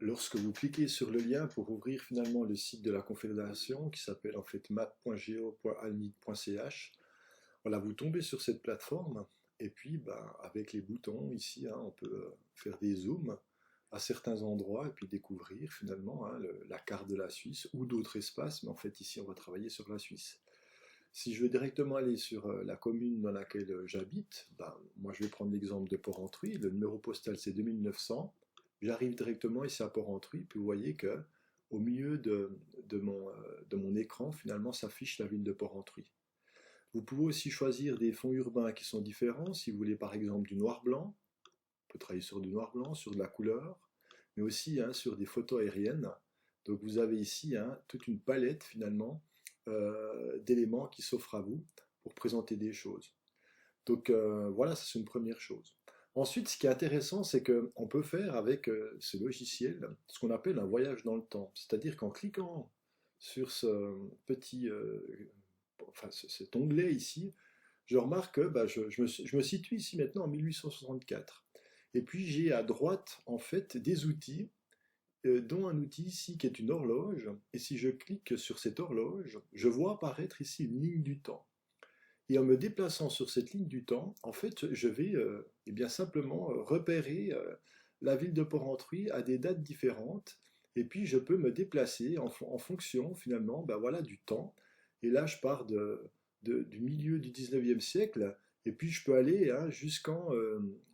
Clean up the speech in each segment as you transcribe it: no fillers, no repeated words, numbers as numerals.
lorsque vous cliquez sur le lien pour ouvrir finalement le site de la Confédération qui s'appelle en fait map.go.alnid.ch, voilà, vous tombez sur cette plateforme et puis avec les boutons ici, on peut faire des zooms à certains endroits et puis découvrir finalement la carte de la Suisse ou d'autres espaces, mais en fait ici on va travailler sur la Suisse. Si je veux directement aller sur la commune dans laquelle j'habite, moi je vais prendre l'exemple de Porrentruy, le numéro postal c'est 2900, j'arrive directement ici à Porrentruy, puis vous voyez que au milieu de mon écran, finalement s'affiche la ville de Porrentruy. Vous pouvez aussi choisir des fonds urbains qui sont différents, si vous voulez par exemple du noir-blanc, on peut travailler sur du noir-blanc, sur de la couleur, mais aussi sur des photos aériennes. Donc vous avez ici toute une palette finalement d'éléments qui s'offrent à vous pour présenter des choses. Donc voilà, ça c'est une première chose. Ensuite, ce qui est intéressant, c'est qu'on peut faire avec ce logiciel ce qu'on appelle un voyage dans le temps. C'est-à-dire qu'en cliquant sur ce petit, cet onglet ici, je remarque que je me situe ici maintenant en 1864. Et puis j'ai à droite en fait des outils dont un outil ici qui est une horloge, et si je clique sur cette horloge, je vois apparaître ici une ligne du temps. Et en me déplaçant sur cette ligne du temps, en fait, je vais bien simplement repérer la ville de Porrentruy à des dates différentes, et puis je peux me déplacer en fonction finalement voilà, du temps. Et là, je pars du milieu du 19e siècle, et puis je peux aller jusqu'en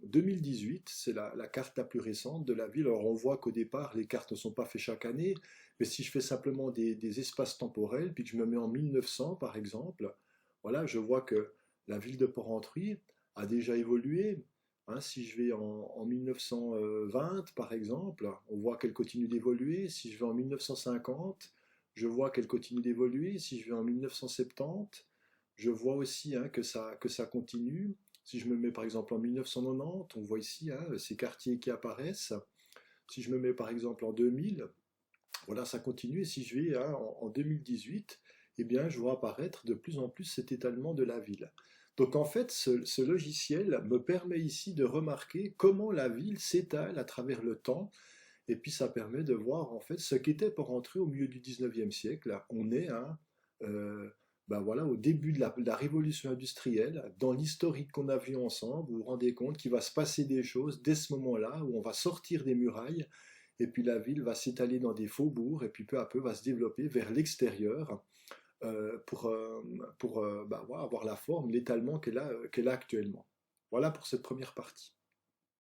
2018, c'est la carte la plus récente de la ville. Alors on voit qu'au départ, les cartes ne sont pas faites chaque année, mais si je fais simplement des espaces temporels, puis que je me mets en 1900 par exemple, voilà, je vois que la ville de Porrentruy a déjà évolué. Si je vais en 1920 par exemple, on voit qu'elle continue d'évoluer. Si je vais en 1950, je vois qu'elle continue d'évoluer. Si je vais en 1970, je vois aussi que ça continue. Si je me mets par exemple en 1990, on voit ici ces quartiers qui apparaissent. Si je me mets par exemple en 2000, voilà, ça continue. Et si je vais en 2018, eh bien, je vois apparaître de plus en plus cet étalement de la ville. Donc en fait, ce logiciel me permet ici de remarquer comment la ville s'étale à travers le temps. Et puis ça permet de voir en fait ce qu'était Porrentruy au milieu du 19e siècle. On est voilà, au début de la révolution industrielle, dans l'historique qu'on a vu ensemble, vous vous rendez compte qu'il va se passer des choses dès ce moment-là, où on va sortir des murailles, et puis la ville va s'étaler dans des faubourgs, et puis peu à peu va se développer vers l'extérieur pour voilà, avoir la forme, l'étalement qu'elle a actuellement. Voilà pour cette première partie.